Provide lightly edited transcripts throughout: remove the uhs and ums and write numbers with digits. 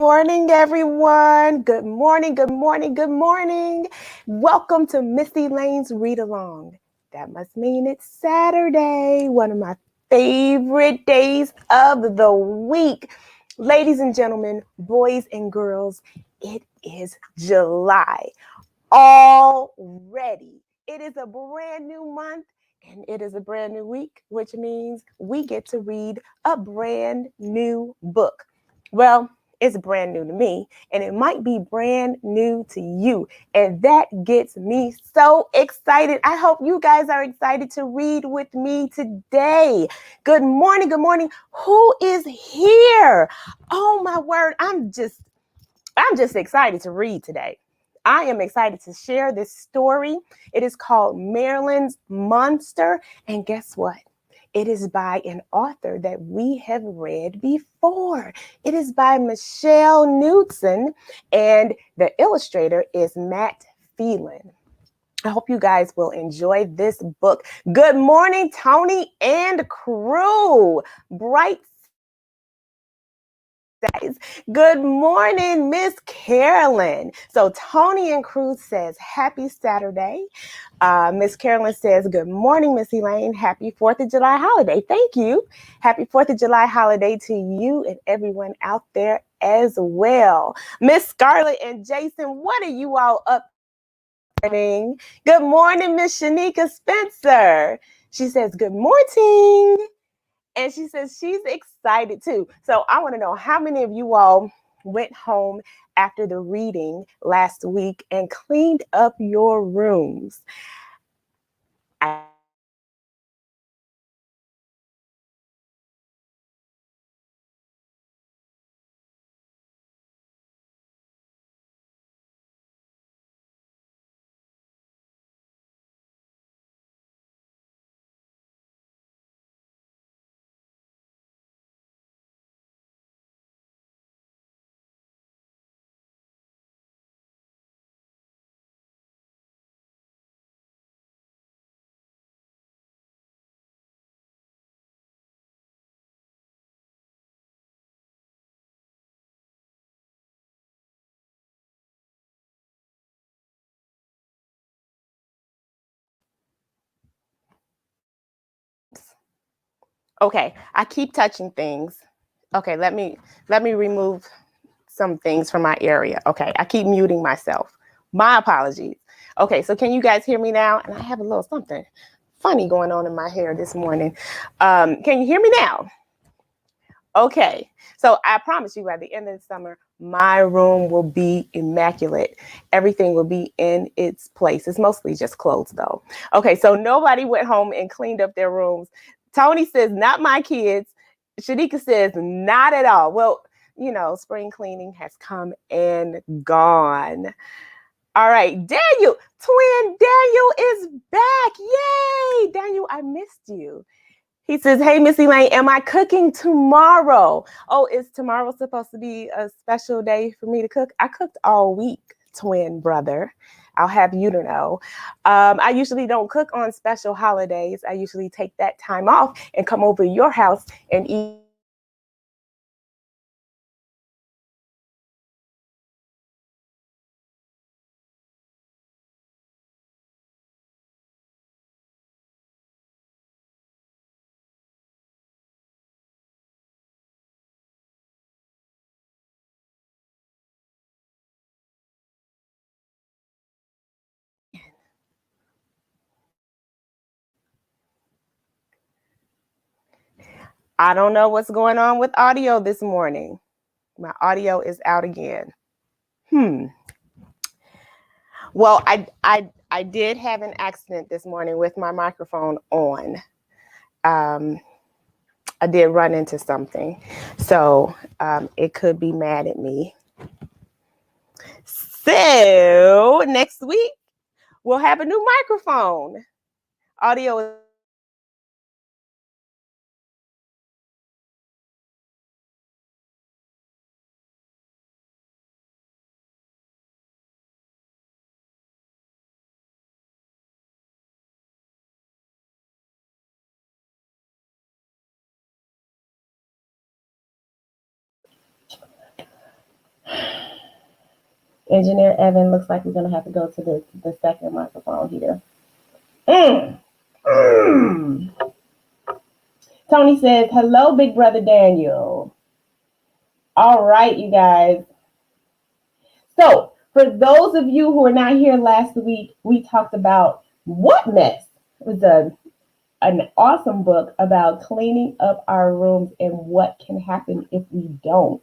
Morning, everyone. Good morning, good morning, good morning. Welcome to Miss Elaine's Read Along. That must mean it's Saturday, one of my favorite days of the week. Ladies and gentlemen, boys and girls, it is July already. It is a brand new month and it is a brand new week, which means we get to read a brand new book. Well, it's brand new to me and it might be brand new to you. And that gets me so excited. I hope you guys are excited to read with me today. Good morning. Good morning. Who is here? Oh my word. I'm just excited to read today. I am excited to share this story. It is called Marilyn's Monster. And guess what? It is by an author that we have read before. It is by Michelle Knudsen, and the illustrator is Matt Phelan. I hope you guys will enjoy this book. Good morning, Tony and crew. Bright guys. Good morning, Miss Carolyn. So Tony and Cruz says, happy Saturday. Miss Carolyn says, good morning, Miss Elaine. Happy 4th of July holiday. Thank you. Happy 4th of July holiday to you and everyone out there as well. Miss Scarlett and Jason, what are you all up to? Good morning, Miss Shanika Spencer. She says, good morning. And she says she's excited too. So I want to know how many of you all went home after the reading last week and cleaned up your rooms. Okay, I keep touching things. Okay, let me remove some things from my area. Okay, I keep muting myself. My apologies. Okay, so can you guys hear me now? And I have a little something funny going on in my hair this morning. Can you hear me now? Okay, so I promise you by the end of the summer, my room will be immaculate. Everything will be in its place. It's mostly just clothes though. Okay, so nobody went home and cleaned up their rooms. Tony says, not my kids. Shanika says, not at all. Well, spring cleaning has come and gone. All right, Daniel, twin Daniel is back. Yay, Daniel, I missed you. He says, hey, Miss Elaine, am I cooking tomorrow? Oh, is tomorrow supposed to be a special day for me to cook? I cooked all week, twin brother. I'll have you to know. I usually don't cook on special holidays. I usually take that time off and come over to your house and eat. I don't know what's going on with audio this morning. My audio is out again. Well, I did have an accident this morning with my microphone on. I did run into something, so it could be mad at me. So next week we'll have a new microphone. Audio is Engineer Evan, looks like we're going to have to go to the second microphone here. Mm. Mm. Tony says, hello, Big Brother Daniel. All right, you guys. So, for those of you who were not here last week, we talked about What Mess? It was an awesome book about cleaning up our rooms and what can happen if we don't.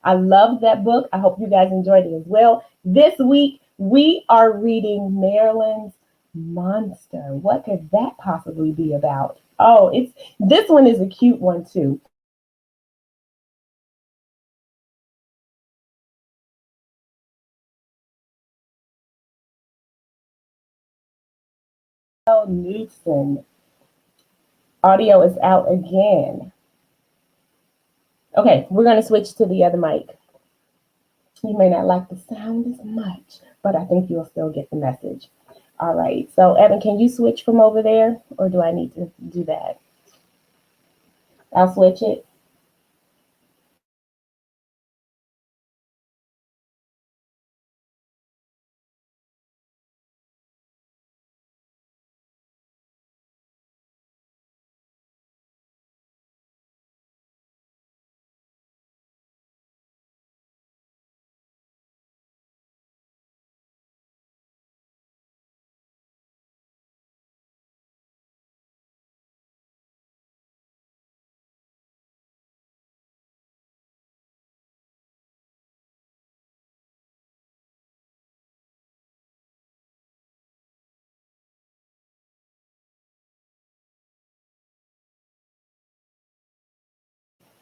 I loved that book. I hope you guys enjoyed it as well. This week, we are reading Marilyn's Monster. What could that possibly be about? Oh, this one is a cute one too. Knudsen. Audio is out again. Okay, we're going to switch to the other mic. You may not like the sound as much, but I think you'll still get the message. All right, so Evan, can you switch from over there, or do I need to do that? I'll switch it.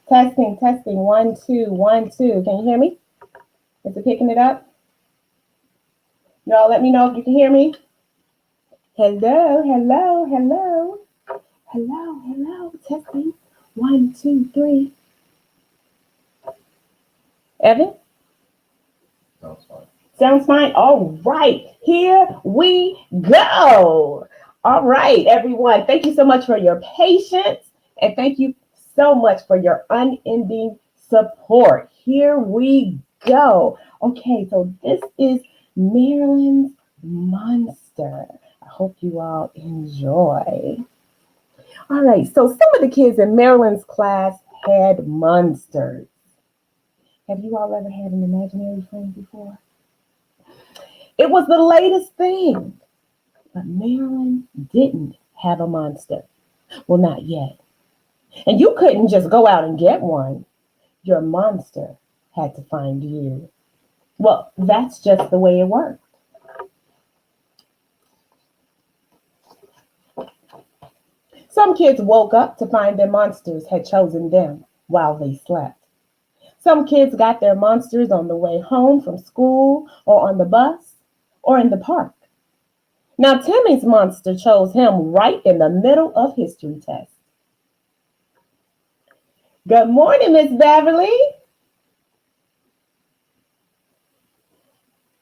Testing, testing, 1, 2, 1, 2. Can you hear me? Is it picking it up? Y'all let me know if you can hear me. Hello, hello, hello. Hello, hello. Testing. 1, 2, 3. Evan? Sounds fine. Sounds fine. All right. Here we go. All right, everyone. Thank you so much for your patience. And thank you so much for your unending support. Here we go. Okay, so this is Marilyn's Monster. I hope you all enjoy. All right, so some of the kids in Marilyn's class had monsters. Have you all ever had an imaginary friend before? It was the latest thing, but Marilyn didn't have a monster. Well, not yet. And you couldn't just go out and get one. Your monster had to find you. Well, that's just the way it worked. Some kids woke up to find their monsters had chosen them while they slept. Some kids got their monsters on the way home from school or on the bus or in the park. Now, Timmy's monster chose him right in the middle of history test. Good morning, Miss Beverly.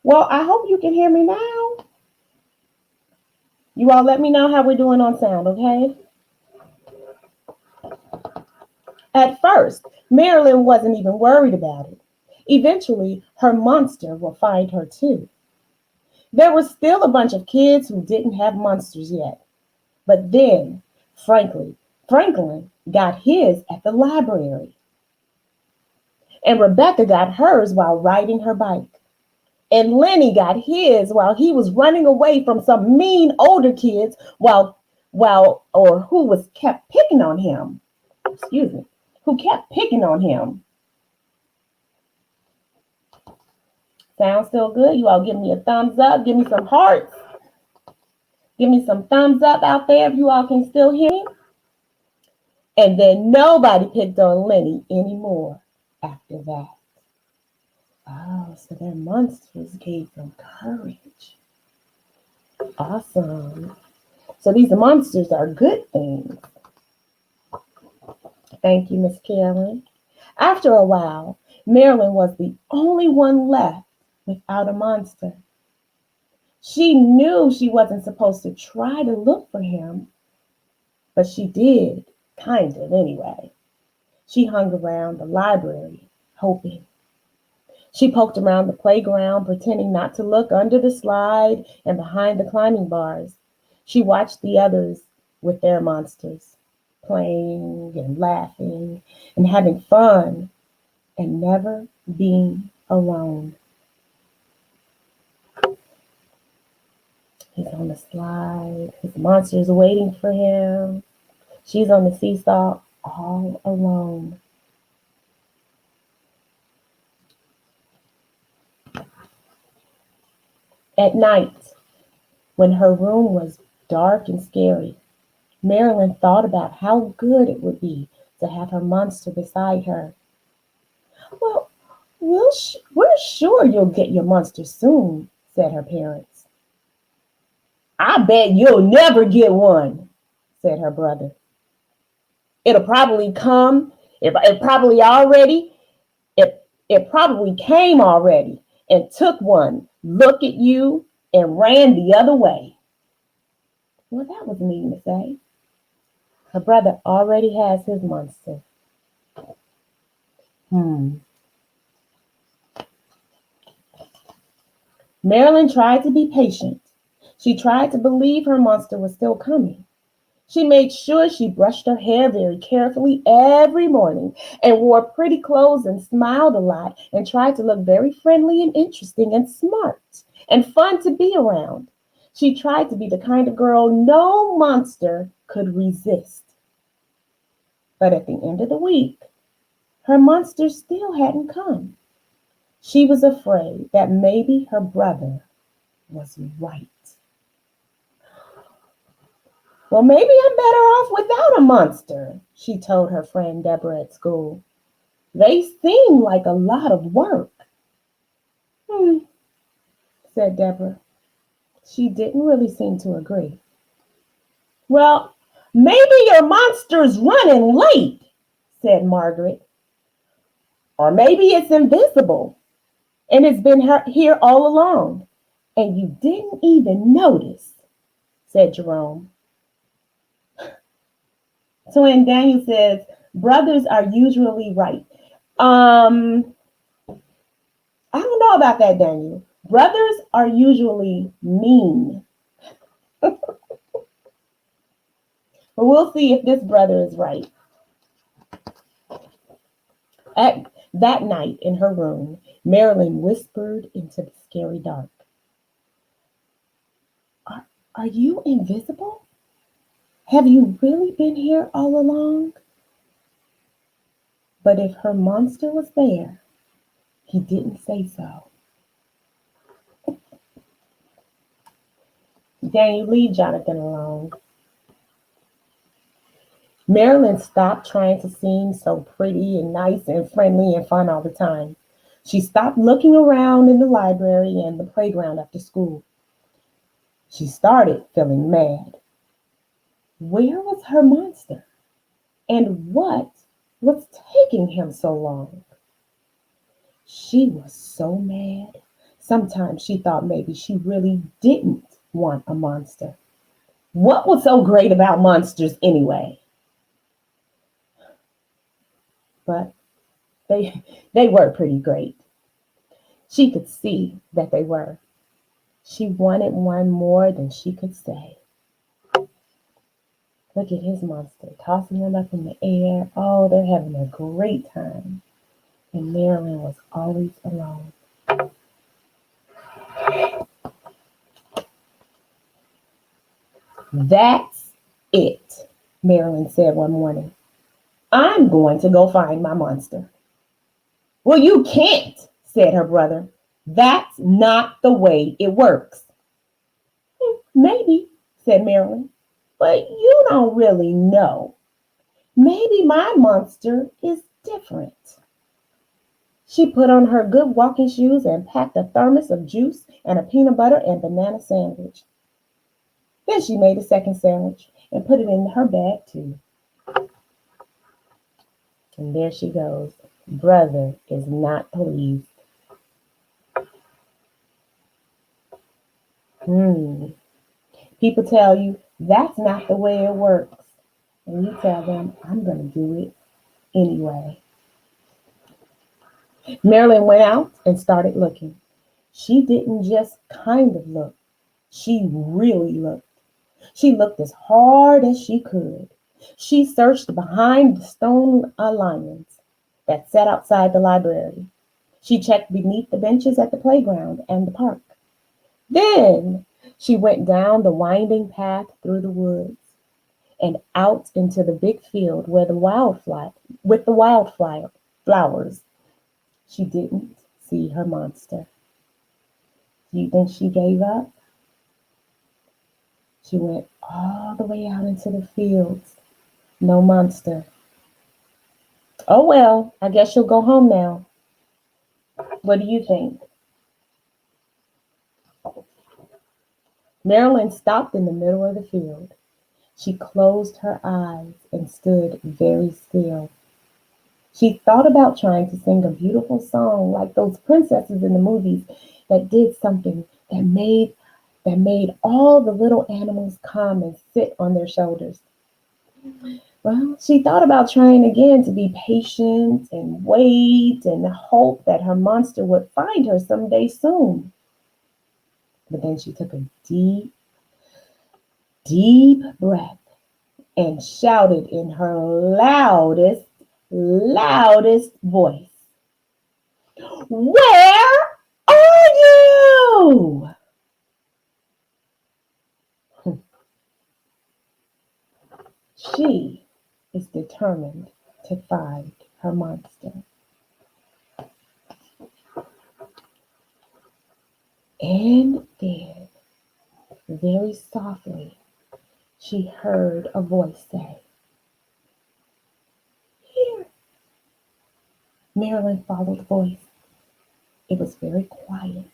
Well, I hope you can hear me now. You all let me know how we're doing on sound, okay? At first, Marilyn wasn't even worried about it. Eventually, her monster will find her too. There were still a bunch of kids who didn't have monsters yet. But then, Franklin got his at the library. And Rebecca got hers while riding her bike. And Lenny got his while he was running away from some mean older kids who kept picking on him. Who kept picking on him. Sounds still good? You all give me a thumbs up. Give me some hearts. Give me some thumbs up out there if you all can still hear me. And then nobody picked on Lenny anymore after that. Oh, so their monsters gave them courage. Awesome. So these monsters are good things. Thank you, Miss Carolyn. After a while, Marilyn was the only one left without a monster. She knew she wasn't supposed to try to look for him, but she did, kind of anyway. She hung around the library, hoping. She poked around the playground, pretending not to look under the slide and behind the climbing bars. She watched the others with their monsters, playing and laughing and having fun and never being alone. He's on the slide. His monster's waiting for him. She's on the seesaw all alone. At night, when her room was dark and scary, Marilyn thought about how good it would be to have her monster beside her. Well, we're sure you'll get your monster soon, said her parents. I bet you'll never get one, said her brother. It'll probably come. It probably already. It probably came already and took one. Look at you and ran the other way. Well, that was mean to say. Her brother already has his monster. Marilyn tried to be patient. She tried to believe her monster was still coming. She made sure she brushed her hair very carefully every morning and wore pretty clothes and smiled a lot and tried to look very friendly and interesting and smart and fun to be around. She tried to be the kind of girl no monster could resist. But at the end of the week, her monster still hadn't come. She was afraid that maybe her brother was right. Well, maybe I'm better off without a monster, she told her friend Deborah at school. They seem like a lot of work. Said Deborah. She didn't really seem to agree. Well, maybe your monster's running late, said Margaret. Or maybe it's invisible and it's been here all along and you didn't even notice, said Jerome. Twin Daniel says, brothers are usually right. I don't know about that, Daniel. Brothers are usually mean. But we'll see if this brother is right. At that night in her room, Marilyn whispered into the scary dark. Are you invisible? Have you really been here all along? But if her monster was there, he didn't say so. Daniel, leave Jonathan alone. Marilyn stopped trying to seem so pretty and nice and friendly and fun all the time. She stopped looking around in the library and the playground after school. She started feeling mad. Where was her monster? And what was taking him so long? She was so mad. Sometimes she thought maybe she really didn't want a monster. What was so great about monsters anyway? But they were pretty great. She could see that they were. She wanted one more than she could say. Look at his monster, tossing him up in the air. Oh, they're having a great time. And Marilyn was always alone. That's it, Marilyn said one morning. I'm going to go find my monster. Well, you can't, said her brother. That's not the way it works. Maybe, said Marilyn, but you don't really know. Maybe my monster is different. She put on her good walking shoes and packed a thermos of juice and a peanut butter and banana sandwich. Then she made a second sandwich and put it in her bag too. And there she goes. Brother is not pleased. People tell you that's not the way it works. And you tell them, I'm going to do it anyway. Marilyn went out and started looking. She didn't just kind of look, she really looked. She looked as hard as she could. She searched behind the stone lions that sat outside the library. She checked beneath the benches at the playground and the park. Then she went down the winding path through the woods and out into the big field where the wildflower with the wildflower flowers. She didn't see her monster. Do you think she gave up? She went all the way out into the fields. No monster. Oh well, I guess she'll go home now. What do you think? Marilyn stopped in the middle of the field. She closed her eyes and stood very still. She thought about trying to sing a beautiful song like those princesses in the movies that did something that made all the little animals come and sit on their shoulders. Well, she thought about trying again to be patient and wait and hope that her monster would find her someday soon. But then she took a deep, deep breath and shouted in her loudest voice, "Where are you?" She is determined to find her monster. And then, very softly, she heard a voice say, "Here." Marilyn followed the voice. It was very quiet,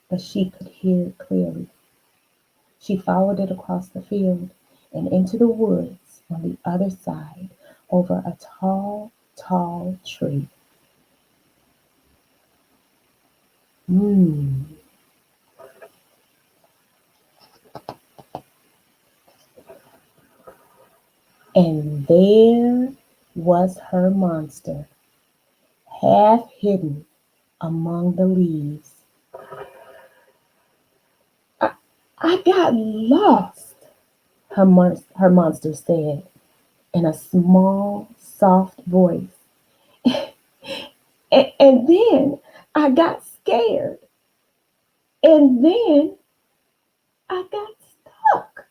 but she could hear it clearly. She followed it across the field and into the woods on the other side over a tall, tall tree. Hmm. And there was her monster, half hidden among the leaves. I, I got lost, her monster said in a small, soft voice. And then I got scared. And then I got stuck.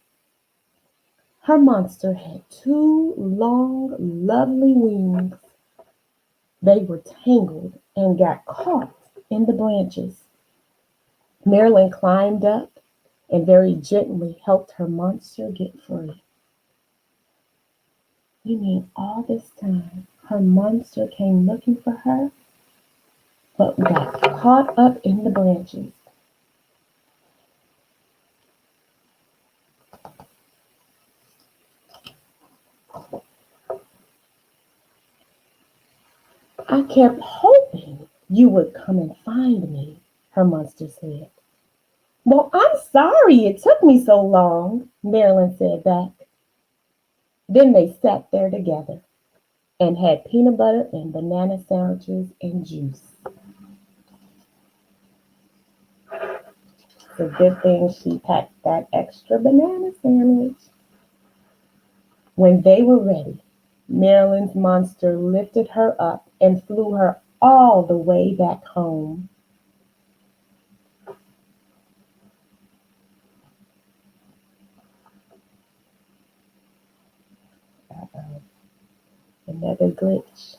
Her monster had two long, lovely wings. They were tangled and got caught in the branches. Marilyn climbed up and very gently helped her monster get free. You mean all this time her monster came looking for her, but got caught up in the branches? I kept hoping you would come and find me, her monster said. Well, I'm sorry it took me so long, Marilyn said back. Then they sat there together and had peanut butter and banana sandwiches and juice. It's a good thing she packed that extra banana sandwich. When they were ready, Marilyn's monster lifted her up and flew her all the way back home. Uh-oh, another glitch.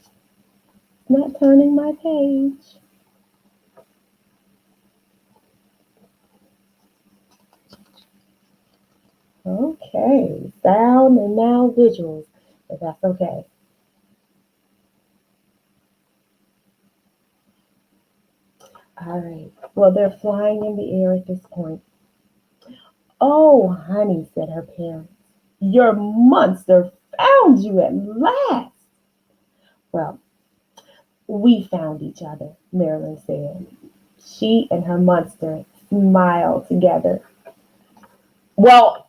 It's not turning my page. Okay, sound and now visuals, but that's okay. All right, well, they're flying in the air at this point. Oh, honey, said her parents, your monster found you at last. Well, we found each other, Marilyn said. She and her monster smiled together. Well,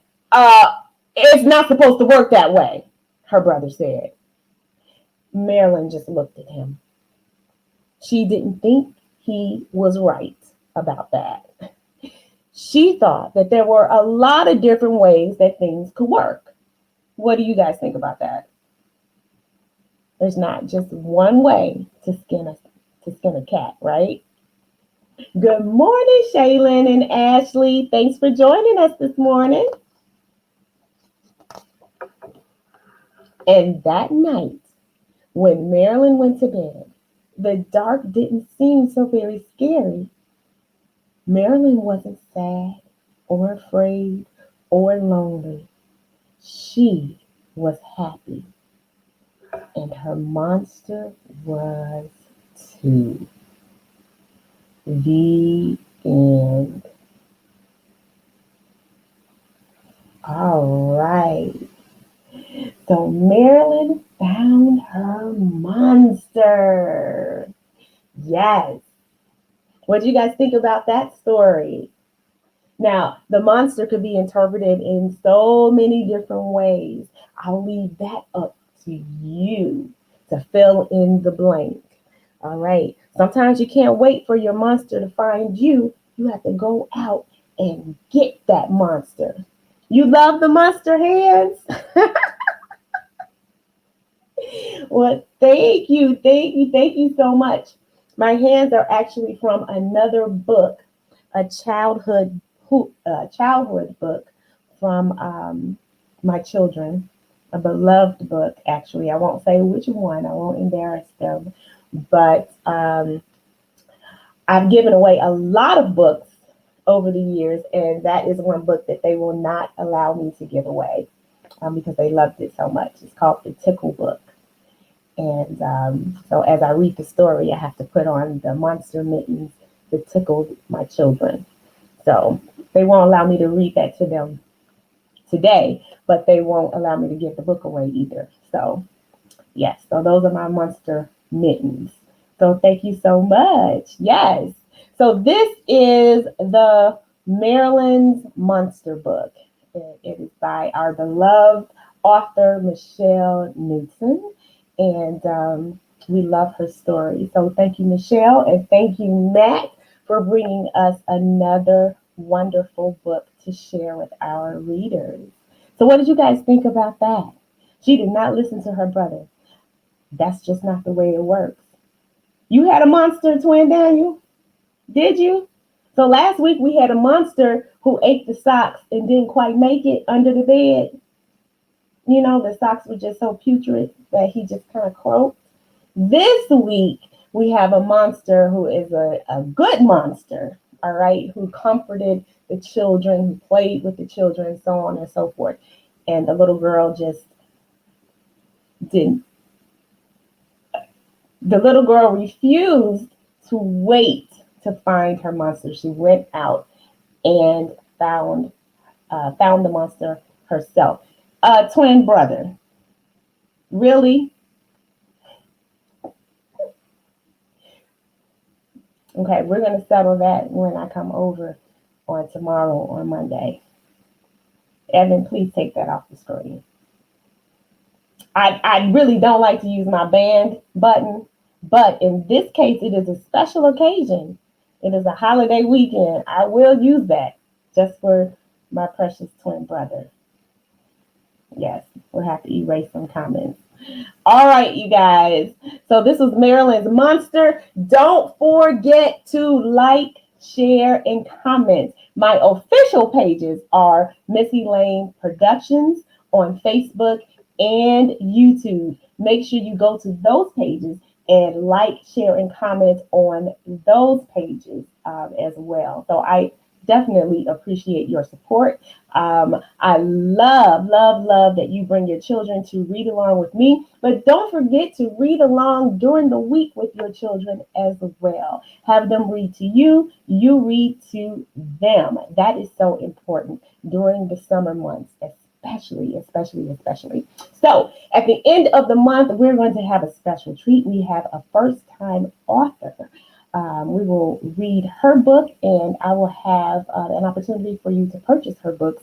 it's not supposed to work that way, her brother said. Marilyn just looked at him. She didn't think he was right about that. She thought that there were a lot of different ways that things could work. What do you guys think about that? There's not just one way to skin a cat, right? Good morning, Shaylin and Ashley. Thanks for joining us this morning. And that night, when Marilyn went to bed, the dark didn't seem so very scary. Marilyn wasn't sad or afraid or lonely. She was happy. And her monster was too. The end. All right. So Marilyn found her monster. Yes. What do you guys think about that story? Now, the monster could be interpreted in so many different ways. I'll leave that up to you to fill in the blank. All right. Sometimes you can't wait for your monster to find you. You have to go out and get that monster. You love the monster hands? Well, thank you so much. My hands are actually from another book, a childhood book from my children, a beloved book. Actually, I won't say which one. I won't embarrass them, but I've given away a lot of books over the years, and that is one book that they will not allow me to give away because they loved it so much. It's called The Tickle Book. And so as I read the story, I have to put on the monster mittens that tickled my children. So they won't allow me to read that to them today, but they won't allow me to give the book away either. So yes, so those are my monster mittens. So thank you so much. Yes. So this is the Marilyn's Monster book. It is by our beloved author, Michelle Knudsen. And we love her story. So thank you, Michelle, and thank you, Matt, for bringing us another wonderful book to share with our readers. So what did you guys think about that? She did not listen to her brother. That's just not the way it works. You had a monster, Twin Daniel? Did you? So last week we had a monster who ate the socks and didn't quite make it under the bed. You know, the socks were just so putrid that he just kind of croaked. This week, we have a monster who is a good monster, all right, who comforted the children, who played with the children, so on and so forth. And the little girl just didn't. The little girl refused to wait to find her monster. She went out and found the monster herself. Twin brother. Really? Okay, we're going to settle that when I come over on tomorrow or Monday. Evan, please take that off the screen. I really don't like to use my band button, but in this case, it is a special occasion. It is a holiday weekend. I will use that just for my precious twin brother. Yes, we'll have to erase some comments. All right, you guys. So this was Marilyn's Monster. Don't forget to like, share, and comment. My official pages are Miss Elaine Productions on Facebook and YouTube. Make sure you go to those pages and like, share, and comment on those pages as well. So I definitely appreciate your support. I love that you bring your children to read along with me, but don't forget to read along during the week with your children as well. Have them read to you, you read to them. That is so important during the summer months, especially. So at the end of the month, we're going to have a special treat. We have a first-time author. We will read her book, and I will have an opportunity for you to purchase her books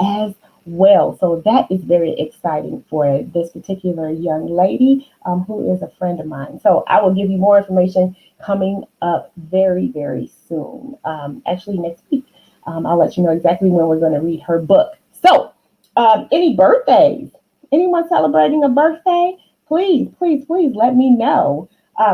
as well. So that is very exciting for this particular young lady who is a friend of mine. So I will give you more information coming up very, very soon. Actually, next week. I'll let you know exactly when we're going to read her book. So, any birthdays? Anyone celebrating a birthday? Please, please, please let me know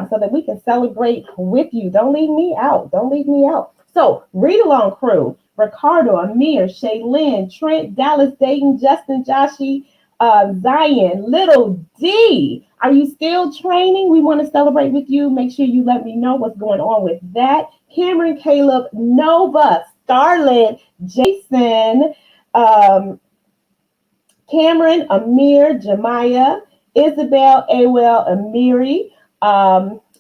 so that we can celebrate with you. Don't leave me out. Don't leave me out. So, read along crew. Ricardo, Amir, Shaylin, Trent, Dallas, Dayton, Justin, Joshi, Zion, Little D. Are you still training? We want to celebrate with you. Make sure you let me know what's going on with that. Cameron, Caleb, Nova, Starlet, Jason, um, Cameron, Amir, Jemiah, Isabel, Awel, Amiri.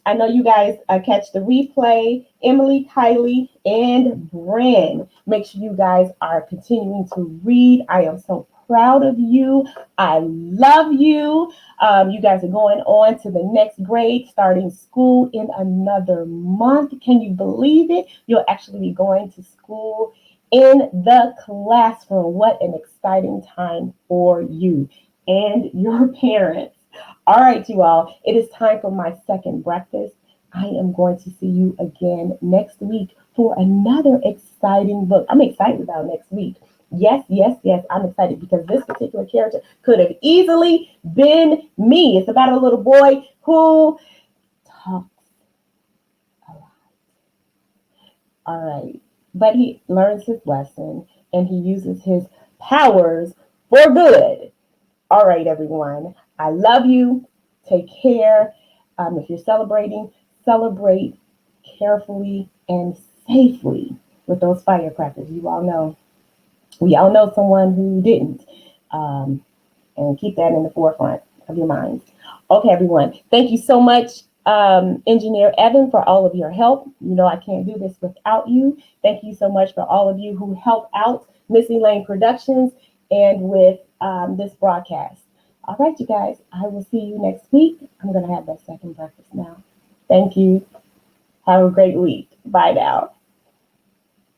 I know you guys catch the replay. Emily, Kylie, and Bren. Make sure you guys are continuing to read. I am so proud of you. I love you. You guys are going on to the next grade, starting school in another month. Can you believe it? You'll actually be going to school in the classroom. What an exciting time for you and your parents. All right, you all, it is time for my second breakfast. I am going to see you again next week for another exciting book. I'm excited about next week. Yes, yes, yes, I'm excited because this particular character could have easily been me. It's about a little boy who talks a lot. All right. But he learns his lesson and he uses his powers for good. All right, everyone. I love you. Take care. If you're celebrating, celebrate carefully and safely with those firecrackers. You all know. We all know someone who didn't. Um, and keep that in the forefront of your minds. Okay, everyone. Thank you so much, Engineer Evan, for all of your help. You know I can't do this without you. Thank you so much for all of you who help out Miss Elaine Productions and with this broadcast. All right, you guys. I will see you next week. I'm going to have that second breakfast now. Thank you. Have a great week. Bye now.